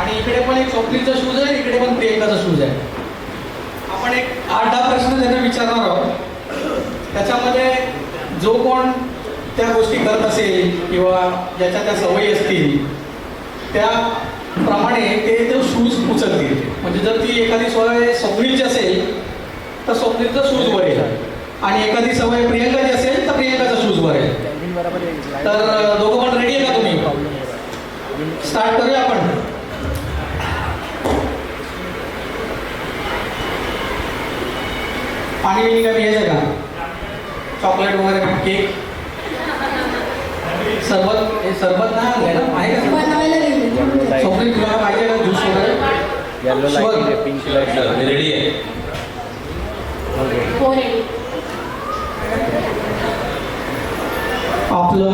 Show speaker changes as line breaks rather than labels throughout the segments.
आणि इकडे पण एक स्वप्नीलचा शूज आहे, इकडे पण प्रियंकाचा शूज आहे. आपण एक 8-10 प्रश्न त्यांना विचारणार आहोत. त्याच्यामध्ये जो कोण त्या गोष्टी करत असेल किंवा ज्याच्या त्या सवयी असतील त्याप्रमाणे ते शूज उचलतील. म्हणजे जर ती एखादी सवय स्वप्नीलची असेल तर स्वप्नीलचा शूज वर येईल, आणि एखादी सवय प्रियंकाची असेल तर प्रियंकाचा शूज वर येईल. तर दोघं पण रेडी आहे का तुम्ही? स्टार्ट करूया आपण. पाणी बिणी काय घ्यायचं का? चॉकलेट वगैरे, केक, सरबत? हे सरबत नाही आणलंय ना? आहे का चॉकलेट? तुला पाहिजे का ज्यूस वगैरे?
पिंक कलर
रेडी आहे. आपलं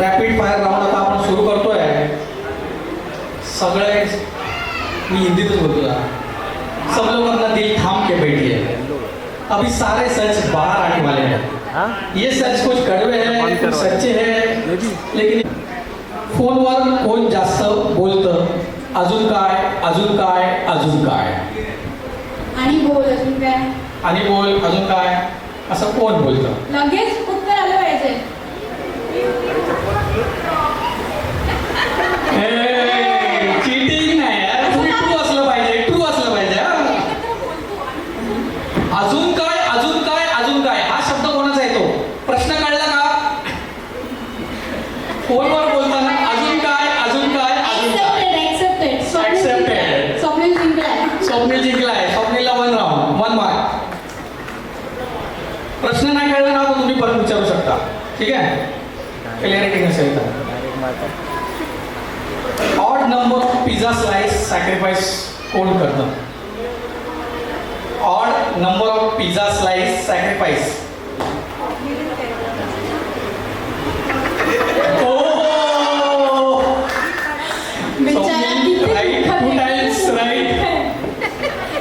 रॅपिड फायर राऊंड आता आपण सुरू करतोय. सगळे मी हिंदीतच बोलतो ना. सब लोग अपना दिल थाम के बैठिए. अभी सारे सच बाहर आने वाले हैं. ये सच कुछ कड़वे हैं, कुछ सच्चे हैं, लेकिन फोनवर कोण जास्त बोलतं, अजून काय अजून काय अजून काय
आणि बोल अजून काय
आणि बोल अजून काय असं कोण बोलतं?
लगेच उत्तर आलं पाहिजे.
चीटिंग नाही यार, तुम्ही ट्रू असलं पाहिजे, ट्रू असलं पाहिजे. अजून काय अजून काय अजून काय हा शब्द कोणाचा येतो? प्रश्न कळला का? फोनवर बोलताना अजून काय अजून काय अजून काय.
Accepted. स्वप्नील जिंकलाय.
स्वप्नील जिंकलाय. स्वप्नीलला 1 राऊंड 1 मार्क. प्रश्न नाही कळला ना तर तुम्ही परत विचारू शकता. ठीक आहे, क्लिअरिटी नसेल तर. Odd number of pizza slice sacrifice कोण करतं? Odd number of pizza slice sacrifice.
बिचारा किती
राईट,
दुःखात
2
आहे.
times right.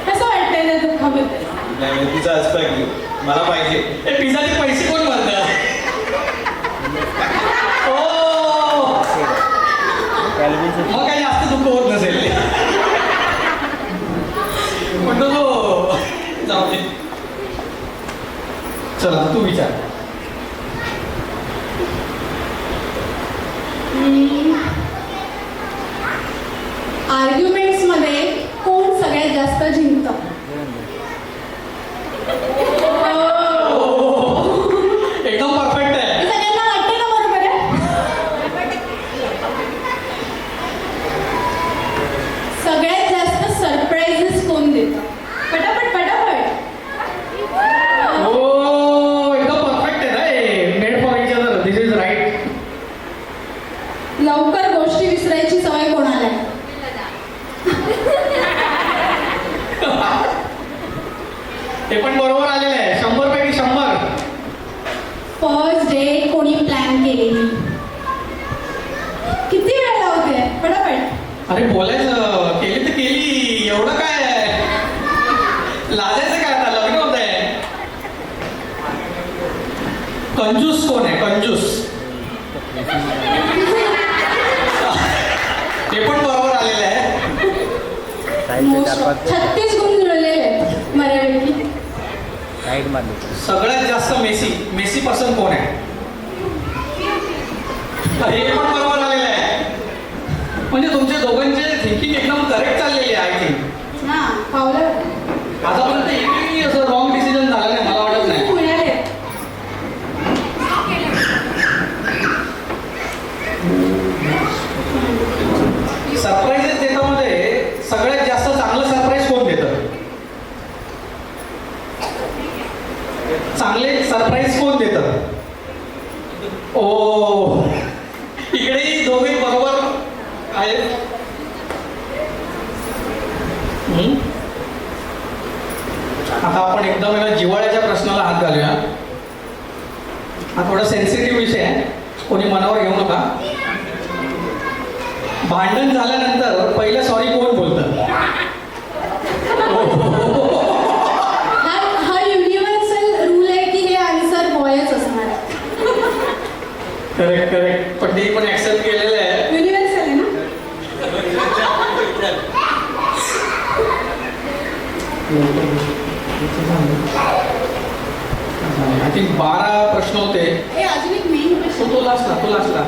कसं वाटतंय ना दुःखाबद्दल?
नाही तिचा आस्पेक्ट मला पाहिजे.
हे पिझ्झाचे पैसे कोण भरतं? मग काही जास्त दुःख होत नसेल. पण तो जाऊ दे. चला तू विचार.
आर्ग्युमेंट्स मध्ये कोण सगळ्यात जास्त जिंकतं?
एकदम परफेक्ट आहे.
हे सगळ्यांना वाटते ना बरोबर आहे? सगळ्यात जास्त सरप्राईजेस कोण देतं? पटापट पटापट.
हो, एकदम परफेक्ट आहे ना हे. Made for each other. This is right.
लवकर गोष्टी विसरायची सवय कोणाला आहे?
ते पण बरोबर आलेलं आहे. 100 पैकी 100.
फर्स्ट डेट कोणी प्लॅन केलेली? किती वेळ लावते? पटापट.
अरे बोलायचं, केली तर केली, एवढं काय आहे? लाजायचं काय आता? लग्न होत आहे. कंजूस कोण आहे? कंजूस. ते पण बरोबर आलेलं आहे.
36 गुण मिळवलेले आहेत बऱ्यापैकी.
सगळ्यात जास्त मेसी पर्सन कोण आहे? हे पण बरोबर आलेलं आहे. म्हणजे तुमच्या दोघांचे थिंकिंग एकदम करेक्ट चाललेली आहे. आय थिंक
हा पावलं
आतापर्यंत एकही असं रॉंग डिसिजन झालं नाही मला वाटत नाही.
पुण्याले.
सरप्राईजेस देतामध्ये सगळ्यात जास्त चांगलं सरप्राईज कोण देतं? चांगले सरप्राईज कोण देतं? ओ, इकडेही दोघे बरोबर आहेत. आता आपण एकदम एका जिव्हाळ्याच्या प्रश्नाला हात घालूया. हा थोडा सेन्सिटिव्ह विषय आहे, कोणी मनावर घेऊ नका. भांडण झाल्यानंतर पहिलं सॉरी कोण बोलतं?
हा युनिव्हर्सल रूल आहे की हे आन्सर बॉयच असणार आहे.
Correct correct. पण ते पण ऍक्सेप्ट केलेलं आहे.
युनिव्हर्सल आहे ना?
आय थिंक 12 प्रश्न होते.
हे अजून एक मेन प्रश्न.
तो लास्टला.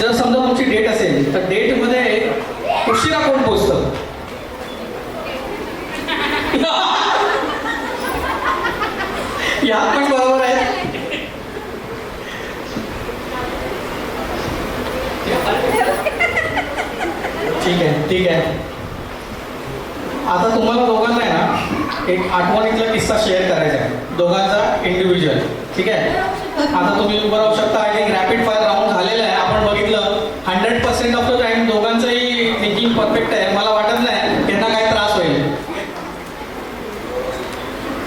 जर समजा तुमची डेट असेल तर डेटमध्ये उशिरा कोण पोचतं? यात पण बरोबर आहे. ठीक आहे. आता तुम्हाला दोघांना आहे ना एक आठवणीतला किस्सा शेअर करायचा आहे, दोघांचा इंडिव्हिज्युअल. ठीक आहे. आता तुम्ही उभं राहू शकता. I think rapid fire round झालेला आहे. आपण बघितलं 100% ऑफ द टाइम दोघांचंही थिंकिंग परफेक्ट आहे. मला वाटत नाही त्यांना काय त्रास होईल.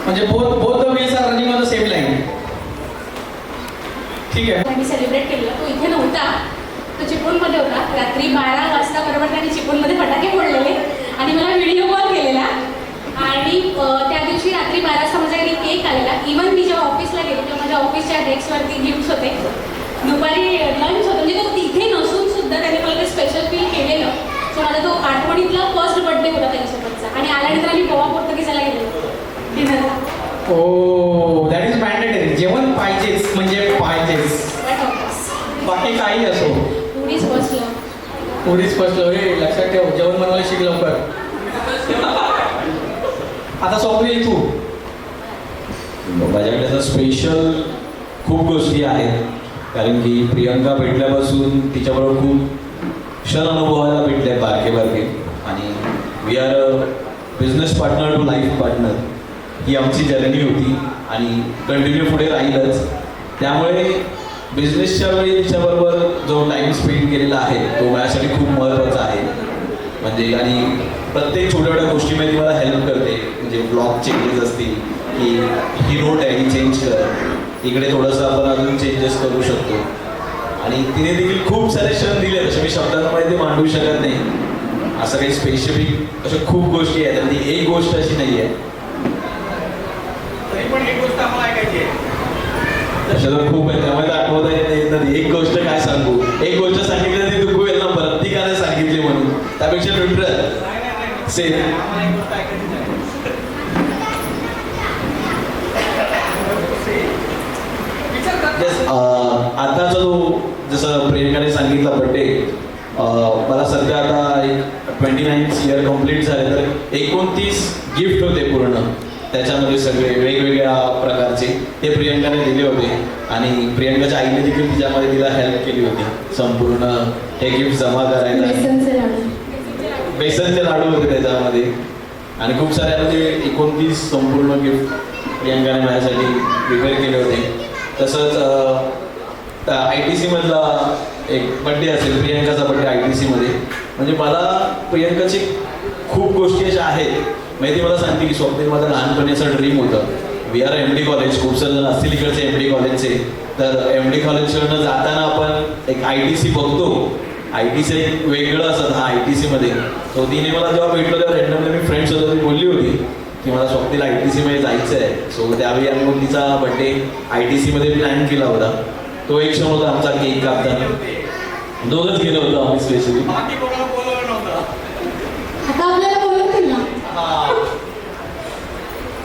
म्हणजे both the wheels are running on the same line. ठीक आहे.
आम्ही सेलिब्रेट केलेला. तो इथे नव्हता, तो चिपळूणमध्ये होता. रात्री 12 वाजता बरोबर त्याने चिपळूणमध्ये फटाके फोडलेले आणि मला व्हिडिओ कॉल केलेला. आणि त्या दिवशी रात्री 12 वाजता माझ्या घरी केक आलेला. इव्हन मी जेव्हा ऑफिसला गेले तेव्हा माझ्या ऑफिसच्या डेस्कवरती गिफ्ट्स होते. दुपारी लंच होतं, म्हणजे तो तिथे नसून सुद्धा त्याने मला ते स्पेशल फील केलेलं. सो माझा तो आठवणीतला फर्स्ट बर्थडे होता त्याच्यासोबतचा. आणि आल्यानंतर आम्ही गोवा पोर्तुगीजला गेलो डिनरला.
Oh that is mandatory. जेवण पाहिजेच म्हणजे पाहिजेच, बाकी काही असो.
पुढीच बसलं.
पुढीच बसलो. हे लक्षात ठेव, जेवण बनवायला शिक लवकर. आता स्वप्नील तू.
माझ्याकडे तर स्पेशल खूप गोष्टी आहेत, कारण की प्रियंका भेटल्यापासून तिच्याबरोबर खूप क्षण अनुभवायला भेटले बारके. आणि we are a business partner to life partner. ही आमची जर्नी होती आणि कंटिन्यू पुढे राहीलच. त्यामुळे बिझनेसच्या वेळी तिच्याबरोबर जो टाईम स्पेंड केलेला आहे तो माझ्यासाठी खूप महत्त्वाचा आहे. म्हणजे आणि प्रत्येक छोट्या गोष्टीमध्ये ती मला हेल्प करते. म्हणजे ब्लॉग चेंजेस असतील की ही नोट आहे ही चेंज कर, इकडे थोडंसं आपण अजून चेंजेस करू शकतो. आणि तिने देखील खूप सारे क्षण दिले, जसे मी शब्दांमध्ये ते मांडू शकत नाही. असं काही स्पेसिफिक अशा खूप गोष्टी आहेत आणि एक गोष्ट अशी नाही आहे.
तरी पण एक गोष्ट आम्हाला ऐकायची आहे.
तशा तर खूप आहे, त्यामुळे आठवत आहे नाही. एक गोष्ट काय सांगू, एक गोष्ट सांगितली ती दुःख होईल ना, प्रत्येकाने सांगितली म्हणून. त्यापेक्षा न्यूट्रल सेफ. आताचा जो जसं प्रियंकाने सांगितला बड्डे, मला सध्या आता एक 29 इयर कम्प्लीट झाले, तर 29 गिफ्ट होते पूर्ण. त्याच्यामध्ये सगळे वेगवेगळ्या प्रकारचे ते प्रियंकाने दिले होते. आणि प्रियंकाच्या आईने देखील तिच्यामध्ये तिला हेल्प केली होती संपूर्ण हे गिफ्ट जमा करायला. बेसनचे लाडू होते त्याच्यामध्ये. आणि खूप सारे म्हणजे 29 संपूर्ण गिफ्ट प्रियंकाने माझ्यासाठी प्रिपेअर केले होते. तसंच ITC मधला एक बड्डे असेल, प्रियंकाचा बड्डे ITC मध्ये. म्हणजे मला प्रियंकाची खूप गोष्टी अशा आहेत. माहिती मला सांगते की स्वप्नील माझं लहानपणी असं ड्रीम होतं. वी आर MD कॉलेज, खूप सारे जण असतील इकडचे MD कॉलेजचे. तर MD कॉलेजकडनं जाताना आपण एक ITC बघतो. ITC एक वेगळं असतं हा ITC मध्ये. तो तिने मला जेव्हा भेटलो तेव्हा रँडमली मी फ्रेंड्स होतो, ती बोलली होती की मला स्वप्नील ITC मध्ये जायचं आहे. सो त्यावेळी आम्ही मग तिचा बड्डे ITC मध्ये प्लॅन केला होता. तो एक क्षण होता आमचा केक कापताना. दोघंच गेलो होतो आम्ही स्पेशली.
बाकी कोणाला बोलवलं नव्हतं.
आता आपल्याला बोलवतील ना.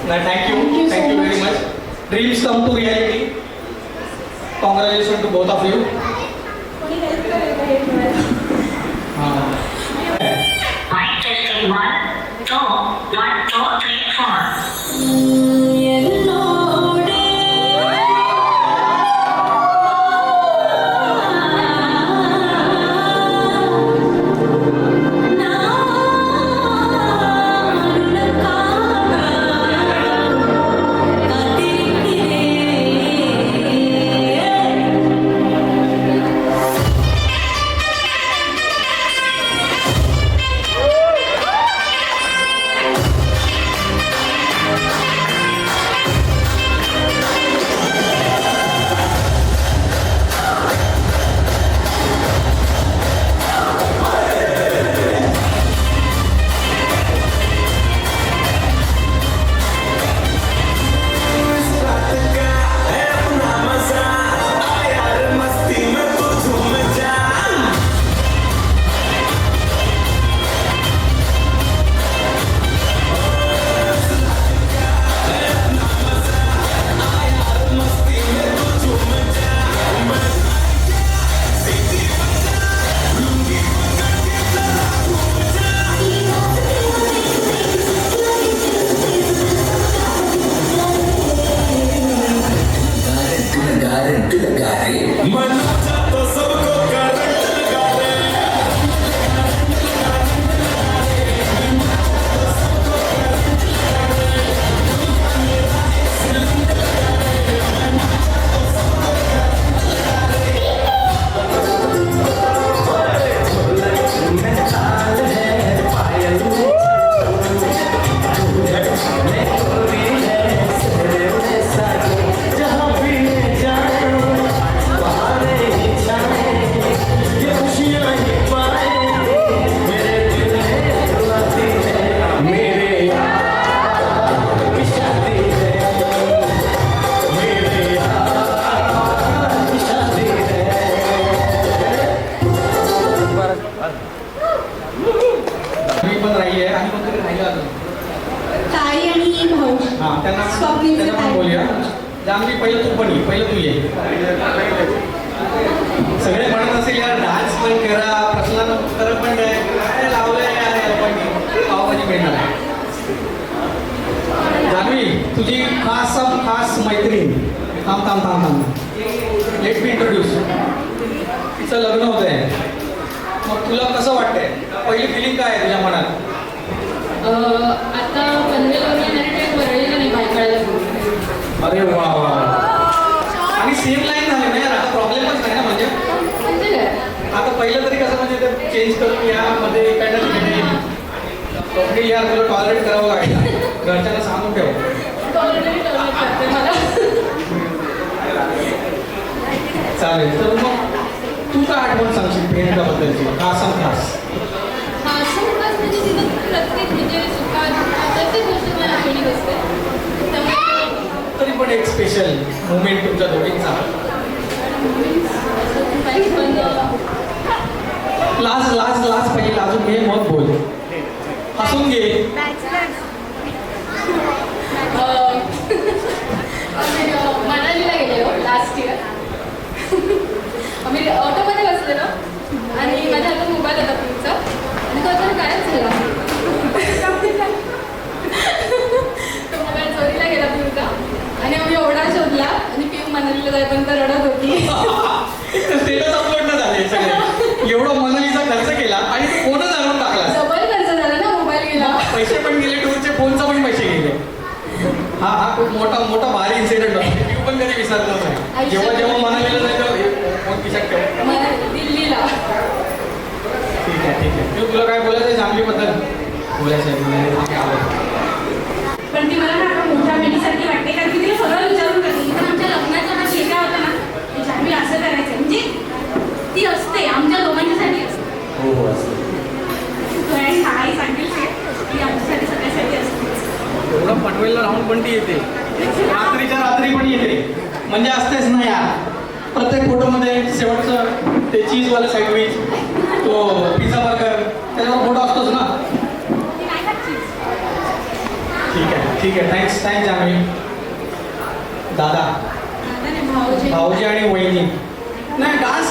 नाही, thank you
so
very much. Dreams come to reality. Congratulation to both of you.
कोणी हेल्प करेल का हे ठेवायला?
Mic testing 1, 2, 1, 2, 3, 4.
मी पण राहिली आहे आणि कोणतरी राहिलं अजून.
ताई आणि भाऊ
हा त्यांना
स्वप्नीलचं
त्यांना पण
काय?
बोलूया. जान्हवी पहिलं तू पण ये, पहिलं तू ये. सगळे म्हणत असेल यार डान्स पण करा, प्रश्नाला उत्तर पण द्या, काय लावलंय यार या लोकांनी, पावभाजी मिळणार आहे. जान्हवी तुझी खास मैत्रीण, थांब लेट मी इंट्रोड्यूस. तिचं लग्न होत आहे, मग तुला कसं वाटतंय? पहिली फिलिंग काय आहे तुझ्या मनात?
आता पनवेलवरून येणारे वरळीला नाही बायकाळाला.
अरे वा वा. आणि सेम लाईन झाली ना यार, आता प्रॉब्लेमच नाही ना. म्हणजे
म्हणजे काय?
आता पहिलं तरी कसं म्हणजे ते चेंज करून यामध्ये इकडनं तिकडे कंपनी यार तुला टॉलरेट करावं लागेल, घरच्यांना सांगून ठेव.
ऑलरेडी टॉलरेट करते मला.
चालेल. तर मग तू काय आठवण सांगशील प्रियंकाबद्दलची खास?
असं म्हणजे तिथं प्रत्येक म्हणजे सुखात प्रत्येक गोष्ट मला आठवणी बसते. त्यामुळे
तरी पण एक स्पेशल मुवमेंट तुमच्या दोघींचा.
पण
लाज पाहिजे, लाजून घे मग बोल, हसून घे.
आम्ही मनालीला गेलेलो लास्ट इयर. आम्ही ऑटोमध्ये बसलेलो आणि माझ्या हातात मोबाईल होता पिऊचा आणि तो अचानक गायब झाला. तो मोबाईल चोरीला गेला पिऊचा आणि आम्ही एवढा शोधला आणि पिऊ मनालीला जायपर्यंत रडत होती.
स्टेटस अपलोड न झाले सगळे. एवढं मनालीचा खर्च केला आणि तू फोनच आणून टाकला.
डबल खर्च झाला ना मोबाईल गेला.
पैसे पण गेले, टूरचे फोनचा पण पैसे गेले. हा खूप मोठा भारी इन्सिडेंट होता. तू पण कधी विसरलो नाही. जेव्हा मनालीला जायचं फोन खिशात ठेव.
दिल्लीला.
ठीक आहे. तुला काय बोलायचं आहे जान्हवीबद्दल? बोलायचं आहे.
पण ती मला ना मोठ्या मुलीसारखी वाटते, कारण की तिला सगळं विचारून करते. पण आमच्या लग्नाचा हा जे काय होतं ना, ते जान्हवी असं करायचं म्हणजे ती असते आमच्या दोघांच्यासाठी असते.
हो असं.
आणि काही सांगेल ते ती आमच्यासाठी सगळ्यासाठी असते.
एवढं पनवेलला राहून पण ती येते, रात्रीच्या रात्री पण येते. म्हणजे असतेच ना यार. प्रत्येक फोटोमध्ये शेवटचं ते चीजवालं सँडविच, तो पिझ्झा बर्गर, त्याच्यावर फोटो असतोच ना.
ती नाही खात cheese.
ठीक आहे. थँक्स जान्हवी. दादा,
आता नाही, भाऊजी.
भाऊजी आणि वहिनी. नाही डान्स